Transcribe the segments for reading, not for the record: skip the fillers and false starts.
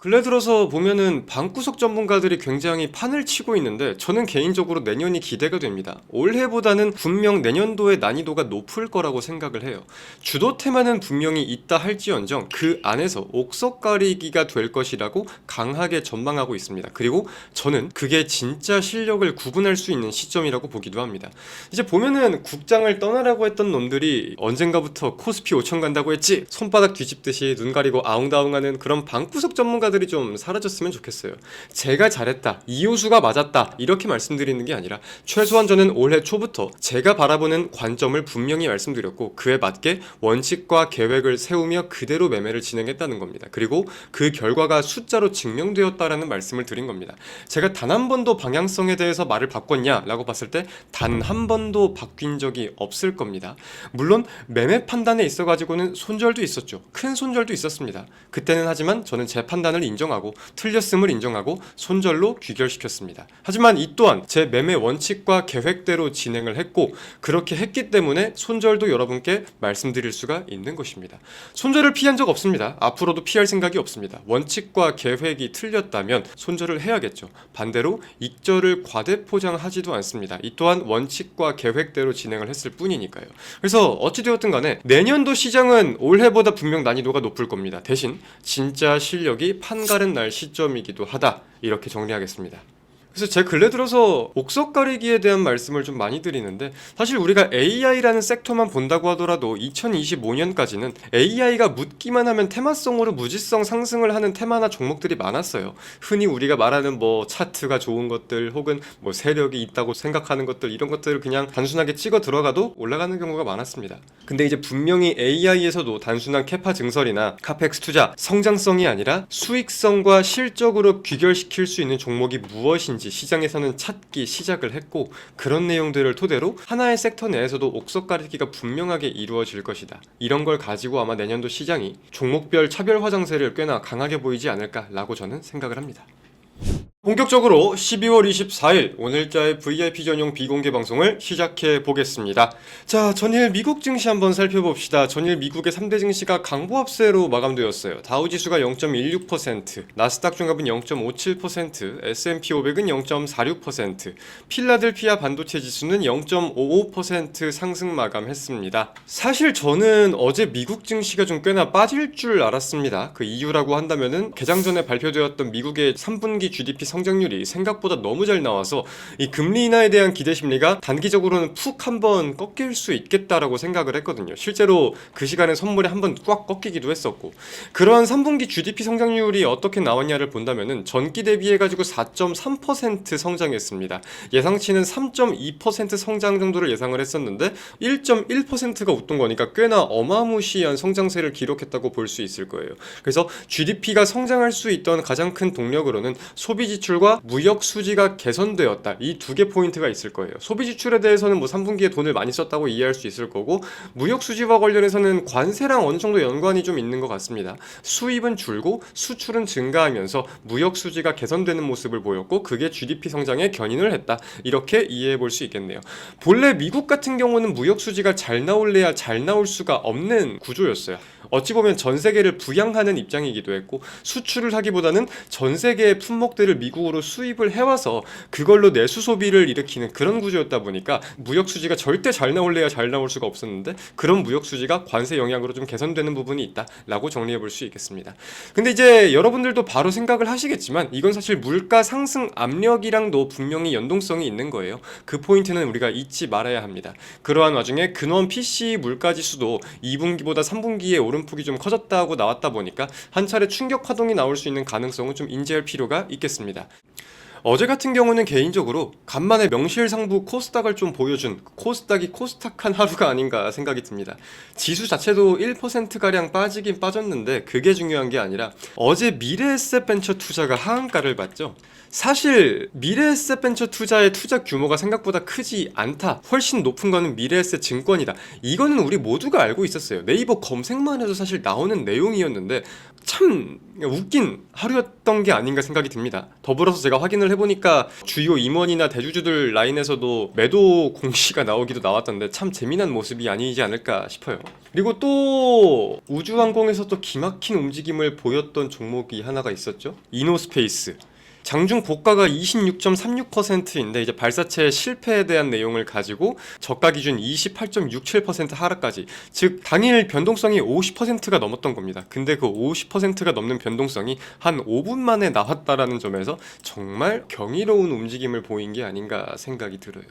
근래 들어서 보면은 방구석 전문가들이 굉장히 판을 치고 있는데 저는 개인적으로 내년이 기대가 됩니다. 올해보다는 분명 내년도의 난이도가 높을 거라고 생각을 해요. 주도 테마는 분명히 있다 할지언정 그 안에서 옥석 가리기가 될 것이라고 강하게 전망하고 있습니다. 그리고 저는 그게 진짜 실력을 구분할 수 있는 시점이라고 보기도 합니다. 이제 보면은 국장을 떠나라고 했던 놈들이 언젠가부터 코스피 5천 간다고 했지, 손바닥 뒤집듯이 눈 가리고 아웅다웅하는 그런 방구석 전문가들이 좀 사라졌으면 좋겠어요. 제가 잘했다, 이호수가 맞았다 이렇게 말씀드리는 게 아니라 최소한 저는 올해 초부터 제가 바라보는 관점을 분명히 말씀드렸고 그에 맞게 원칙과 계획을 세우며 그대로 매매를 진행했다는 겁니다. 그리고 그 결과가 숫자로 증명되었다라는 말씀을 드린 겁니다. 제가 단 한 번도 방향성에 대해서 말을 바꿨냐라고 봤을 때 단 한 번도 바뀐 적이 없을 겁니다. 물론 매매 판단에 있어가지고는 손절도 있었죠. 큰 손절도 있었습니다. 그때는 하지만 저는 제 판단을 인정하고 틀렸음을 인정하고 손절로 귀결시켰습니다. 하지만 이 또한 제 매매 원칙과 계획대로 진행을 했고 그렇게 했기 때문에 손절도 여러분께 말씀드릴 수가 있는 것입니다. 손절을 피한 적 없습니다. 앞으로도 피할 생각이 없습니다. 원칙과 계획이 틀렸다면 손절을 해야겠죠. 반대로 익절을 과대포장하지도 않습니다. 이 또한 원칙과 계획대로 진행을 했을 뿐이니까요. 그래서 어찌되었든 간에 내년도 시장은 올해보다 분명 난이도가 높을 겁니다. 대신 진짜 실력이 판가른 날 시점이기도 하다, 이렇게 정리하겠습니다. 그래서 제 근래 들어서 옥석 가리기에 대한 말씀을 좀 많이 드리는데, 사실 우리가 AI라는 섹터만 본다고 하더라도 2025년까지는 AI가 묻기만 하면 테마성으로 무지성 상승을 하는 테마나 종목들이 많았어요. 흔히 우리가 말하는 뭐 차트가 좋은 것들 혹은 뭐 세력이 있다고 생각하는 것들, 이런 것들을 그냥 단순하게 찍어 들어가도 올라가는 경우가 많았습니다. 근데 이제 분명히 AI에서도 단순한 캐파 증설이나 카펙스 투자, 성장성이 아니라 수익성과 실적으로 귀결시킬 수 있는 종목이 무엇인지 시장에서는 찾기 시작을 했고, 그런 내용들을 토대로 하나의 섹터 내에서도 옥석 가리기가 분명하게 이루어질 것이다. 이런 걸 가지고 아마 내년도 시장이 종목별 차별 화장세를 꽤나 강하게 보이지 않을까라고 저는 생각을 합니다. 본격적으로 12월 24일 오늘자의 VIP 전용 비공개 방송을 시작해 보겠습니다. 자, 전일 미국 증시 한번 살펴봅시다. 전일 미국의 3대 증시가 강보합세로 마감되었어요. 다우지수가 0.16%, 나스닥 종합은 0.57%, S&P 500은 0.46%, 필라델피아 반도체 지수는 0.55% 상승 마감했습니다. 사실 저는 어제 미국 증시가 좀 꽤나 빠질 줄 알았습니다. 그 이유라고 한다면은 개장 전에 발표되었던 미국의 3분기 GDP 성장률이 생각보다 너무 잘 나와서 이 금리 인하에 대한 기대 심리가 단기적으로는 푹 한번 꺾일 수 있겠다라고 생각을 했거든요. 실제로 그 시간에 선물이 한번 꽉 꺾이기도 했었고, 그러한 3분기 GDP 성장률이 어떻게 나왔냐를 본다면은 전기 대비해가지고 4.3% 성장했습니다. 예상치는 3.2% 성장 정도를 예상을 했었는데 1.1%가 웃돈 거니까 꽤나 어마무시한 성장세를 기록했다고 볼 수 있을 거예요. 그래서 GDP가 성장할 수 있던 가장 큰 동력으로는 소비 지출과 무역 수지가 개선되었다, 이 두 개 포인트가 있을 거예요. 소비 지출에 대해서는 뭐 3분기에 돈을 많이 썼다고 이해할 수 있을 거고, 무역 수지와 관련해서는 관세랑 어느 정도 연관이 좀 있는 것 같습니다. 수입은 줄고 수출은 증가하면서 무역 수지가 개선되는 모습을 보였고 그게 GDP 성장에 견인을 했다, 이렇게 이해해 볼 수 있겠네요. 본래 미국 같은 경우는 무역 수지가 잘 나올래야 잘 나올 수가 없는 구조였어요. 어찌 보면 전 세계를 부양하는 입장이기도 했고, 수출을 하기보다는 전 세계의 품목들을 미국으로 수입을 해와서 그걸로 내수 소비를 일으키는 그런 구조였다 보니까 무역 수지가 절대 잘 나올래야 잘 나올 수가 없었는데, 그런 무역 수지가 관세 영향으로 좀 개선되는 부분이 있다라고 정리해 볼 수 있겠습니다. 근데 이제 여러분들도 바로 생각을 하시겠지만 이건 사실 물가 상승 압력이랑도 분명히 연동성이 있는 거예요. 그 포인트는 우리가 잊지 말아야 합니다. 그러한 와중에 근원 PC 물가 지수도 2분기보다 3분기에 오름폭이 좀 커졌다고 나왔다 보니까 한 차례 충격 파동이 나올 수 있는 가능성은 좀 인지할 필요가 있겠습니다. 어제 같은 경우는 개인적으로 간만에 명실상부 코스닥을 좀 보여준, 코스닥이 코스닥한 하루가 아닌가 생각이 듭니다. 지수 자체도 1%가량 빠지긴 빠졌는데 그게 중요한 게 아니라 어제 미래에셋 벤처 투자가 하한가를 봤죠. 사실 미래에셋 벤처 투자의 투자 규모가 생각보다 크지 않다, 훨씬 높은 거는 미래에셋 증권이다, 이거는 우리 모두가 알고 있었어요. 네이버 검색만 해도 사실 나오는 내용이었는데 참 웃긴 하루였던 게 아닌가 생각이 듭니다. 더불어서 제가 확인을 해보니까 주요 임원이나 대주주들 라인에서도 매도 공시가 나오기도 나왔던데 참 재미난 모습이 아니지 않을까 싶어요. 그리고 또 우주항공에서 또 기막힌 움직임을 보였던 종목이 하나가 있었죠. 이노스페이스. 장중 고가가 26.36%인데 이제 발사체 실패에 대한 내용을 가지고 저가 기준 28.67% 하락까지, 즉 당일 변동성이 50%가 넘었던 겁니다. 근데 그 50%가 넘는 변동성이 한 5분 만에 나왔다라는 점에서 정말 경이로운 움직임을 보인 게 아닌가 생각이 들어요.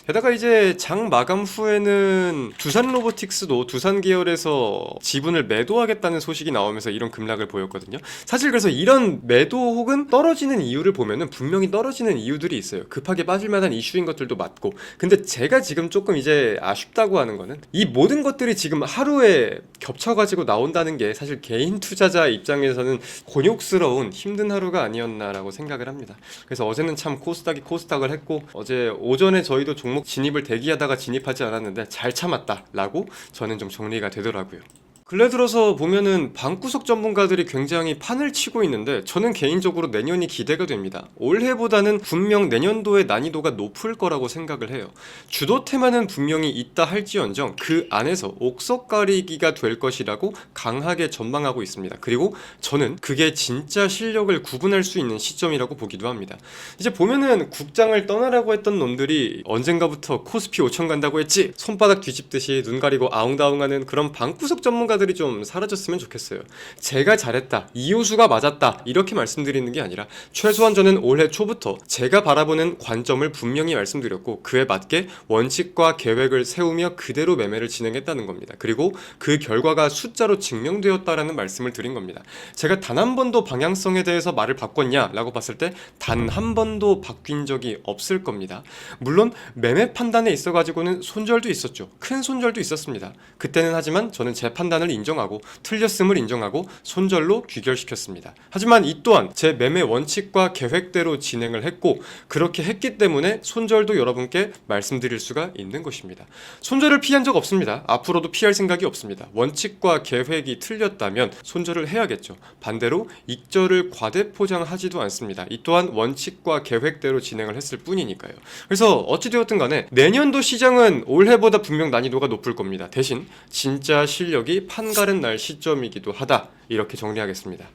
게다가 이제 장 마감 후에는 두산 로보틱스도 두산 계열에서 지분을 매도하겠다는 소식이 나오면서 이런 급락을 보였거든요. 사실 그래서 이런 매도 혹은 떨어지는 이유를 보면은 분명히 떨어지는 이유들이 있어요. 급하게 빠질 만한 이슈인 것들도 맞고. 근데 제가 지금 조금 이제 아쉽다고 하는 거는 이 모든 것들이 지금 하루에 겹쳐가지고 나온다는 게 사실 개인 투자자 입장에서는 곤욕스러운 힘든 하루가 아니었나라고 생각을 합니다. 그래서 어제는 참 코스닥이 코스닥을 했고, 어제 오전에 저희도 종목 진입을 대기하다가 진입하지 않았는데 잘 참았다라고 저는 좀 정리가 되더라고요. 근래 들어서 보면은 방구석 전문가들이 굉장히 판을 치고 있는데 저는 개인적으로 내년이 기대가 됩니다. 올해보다는 분명 내년도의 난이도가 높을 거라고 생각을 해요. 주도 테마는 분명히 있다 할지언정 그 안에서 옥석 가리기가 될 것이라고 강하게 전망하고 있습니다. 그리고 저는 그게 진짜 실력을 구분할 수 있는 시점이라고 보기도 합니다. 이제 보면은 국장을 떠나라고 했던 놈들이 언젠가부터 코스피 5천 간다고 했지, 손바닥 뒤집듯이 눈 가리고 아웅다웅하는 그런 방구석 전문가들이 좀 사라졌으면 좋겠어요. 제가 잘했다, 이호수가 맞았다 이렇게 말씀드리는 게 아니라 최소한 저는 올해 초부터 제가 바라보는 관점을 분명히 말씀드렸고 그에 맞게 원칙과 계획을 세우며 그대로 매매를 진행했다는 겁니다. 그리고 그 결과가 숫자로 증명되었다라는 말씀을 드린 겁니다. 제가 단 한 번도 방향성에 대해서 말을 바꿨냐라고 봤을 때 단 한 번도 바뀐 적이 없을 겁니다. 물론 매매 판단에 있어가지고는 손절도 있었죠. 큰 손절도 있었습니다. 그때는 하지만 저는 제 판단을 인정하고 틀렸음을 인정하고 손절로 귀결시켰습니다. 하지만 이 또한 제 매매 원칙과 계획대로 진행을 했고 그렇게 했기 때문에 손절도 여러분께 말씀드릴 수가 있는 것입니다. 손절을 피한 적 없습니다. 앞으로도 피할 생각이 없습니다. 원칙과 계획이 틀렸다면 손절을 해야겠죠. 반대로 익절을 과대포장하지도 않습니다. 이 또한 원칙과 계획대로 진행을 했을 뿐이니까요. 그래서 어찌되었든 간에 내년도 시장은 올해보다 분명 난이도가 높을 겁니다. 대신 진짜 실력이 판가른 날 시점이기도 하다, 이렇게 정리하겠습니다.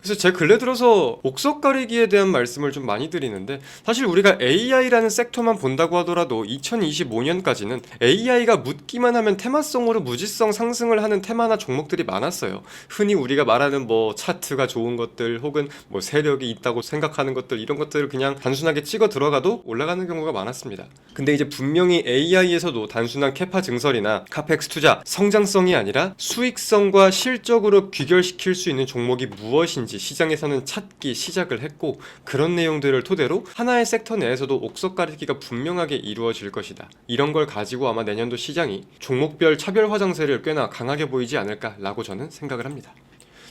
그래서 제 근래 들어서 옥석 가리기에 대한 말씀을 좀 많이 드리는데, 사실 우리가 AI라는 섹터만 본다고 하더라도 2025년까지는 AI가 묻기만 하면 테마성으로 무지성 상승을 하는 테마나 종목들이 많았어요. 흔히 우리가 말하는 뭐 차트가 좋은 것들 혹은 뭐 세력이 있다고 생각하는 것들, 이런 것들을 그냥 단순하게 찍어 들어가도 올라가는 경우가 많았습니다. 근데 이제 분명히 AI에서도 단순한 캐파 증설이나 카펙스 투자, 성장성이 아니라 수익성과 실적으로 귀결시킬 수 있는 종목이 무엇인지 시장에서는 찾기 시작을 했고, 그런 내용들을 토대로 하나의 섹터 내에서도 옥석 가리기가 분명하게 이루어질 것이다. 이런 걸 가지고 아마 내년도 시장이 종목별 차별 화장세를 꽤나 강하게 보이지 않을까라고 저는 생각을 합니다.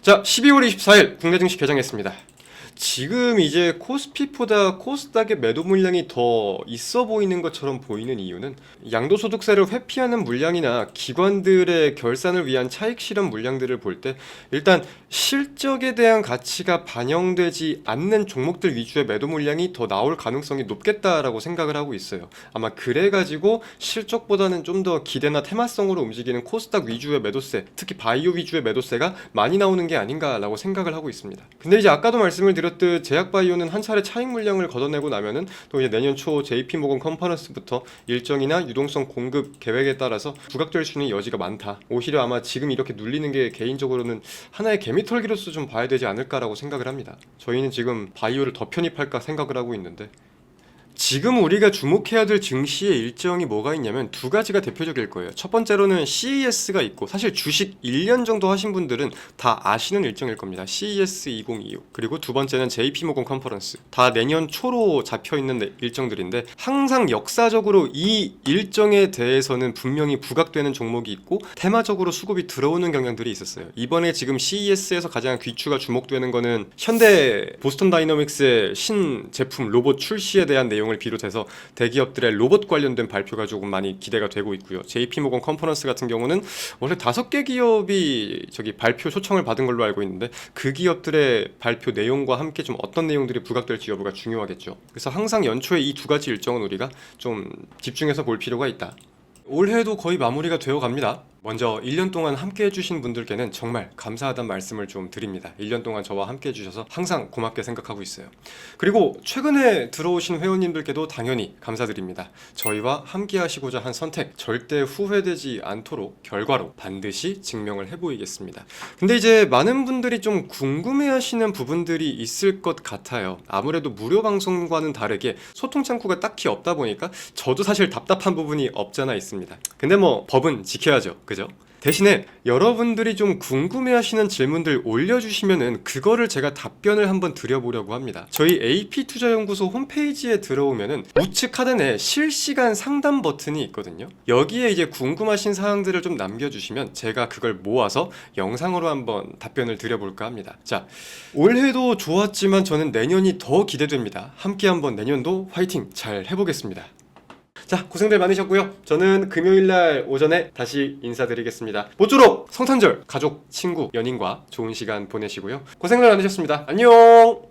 자, 12월 24일 국내 증시 개장했습니다. 지금 이제 코스피보다 코스닥의 매도 물량이 더 있어 보이는 것처럼 보이는 이유는 양도소득세를 회피하는 물량이나 기관들의 결산을 위한 차익 실현 물량들을 볼 때 일단 실적에 대한 가치가 반영되지 않는 종목들 위주의 매도 물량이 더 나올 가능성이 높겠다라고 생각을 하고 있어요. 아마 그래가지고 실적보다는 좀 더 기대나 테마성으로 움직이는 코스닥 위주의 매도세, 특히 바이오 위주의 매도세가 많이 나오는 게 아닌가라고 생각을 하고 있습니다. 근데 이제 아까도 말씀을 드렸듯 제약바이오는 한 차례 차익 물량을 걷어내고 나면은 또 이제 내년 초 JP모건 컨퍼런스부터 일정이나 유동성 공급 계획에 따라서 부각될 수 있는 여지가 많다. 오히려 아마 지금 이렇게 눌리는 게 개인적으로는 하나의 개미털기로서 좀 봐야 되지 않을까라고 생각을 합니다. 저희는 지금 바이오를 더 편입할까 생각을 하고 있는데, 지금 우리가 주목해야 될 증시의 일정이 뭐가 있냐면 두 가지가 대표적일 거예요. 첫 번째로는 CES가 있고, 사실 주식 1년 정도 하신 분들은 다 아시는 일정일 겁니다. CES 2026. 그리고 두 번째는 JP모건 컨퍼런스. 다 내년 초로 잡혀있는 일정들인데, 항상 역사적으로 이 일정에 대해서는 분명히 부각되는 종목이 있고 테마적으로 수급이 들어오는 경향들이 있었어요. 이번에 지금 CES에서 가장 귀추가 주목되는 거는 현대 보스턴 다이너믹스의 신 제품 로봇 출시에 대한 내용을 비롯해서 대기업들의 로봇 관련된 발표가 조금 많이 기대가 되고 있고요. JP모건 컨퍼런스 같은 경우는 원래 5개 기업이 저기 발표 초청을 받은 걸로 알고 있는데 그 기업들의 발표 내용과 함께 좀 어떤 내용들이 부각될지 여부가 중요하겠죠. 그래서 항상 연초에 이 두 가지 일정은 우리가 좀 집중해서 볼 필요가 있다. 올해도 거의 마무리가 되어 갑니다. 먼저 1년 동안 함께 해주신 분들께는 정말 감사하다는 말씀을 좀 드립니다. 1년 동안 저와 함께 해주셔서 항상 고맙게 생각하고 있어요. 그리고 최근에 들어오신 회원님들께도 당연히 감사드립니다. 저희와 함께 하시고자 한 선택 절대 후회되지 않도록 결과로 반드시 증명을 해보이겠습니다. 근데 이제 많은 분들이 좀 궁금해하시는 부분들이 있을 것 같아요. 아무래도 무료 방송과는 다르게 소통 창구가 딱히 없다 보니까 저도 사실 답답한 부분이 없잖아 있습니다. 근데 뭐 법은 지켜야죠. 그죠? 대신에 여러분들이 좀 궁금해하시는 질문들 올려주시면은 그거를 제가 답변을 한번 드려보려고 합니다. 저희 AP투자연구소 홈페이지에 들어오면은 우측 하단에 실시간 상담 버튼이 있거든요. 여기에 이제 궁금하신 사항들을 좀 남겨주시면 제가 그걸 모아서 영상으로 한번 답변을 드려볼까 합니다. 자, 올해도 좋았지만 저는 내년이 더 기대됩니다. 함께 한번 내년도 화이팅 잘 해보겠습니다. 자, 고생들 많으셨고요. 저는 금요일날 오전에 다시 인사드리겠습니다. 모쪼록 성탄절 가족, 친구, 연인과 좋은 시간 보내시고요. 고생들 많으셨습니다. 안녕.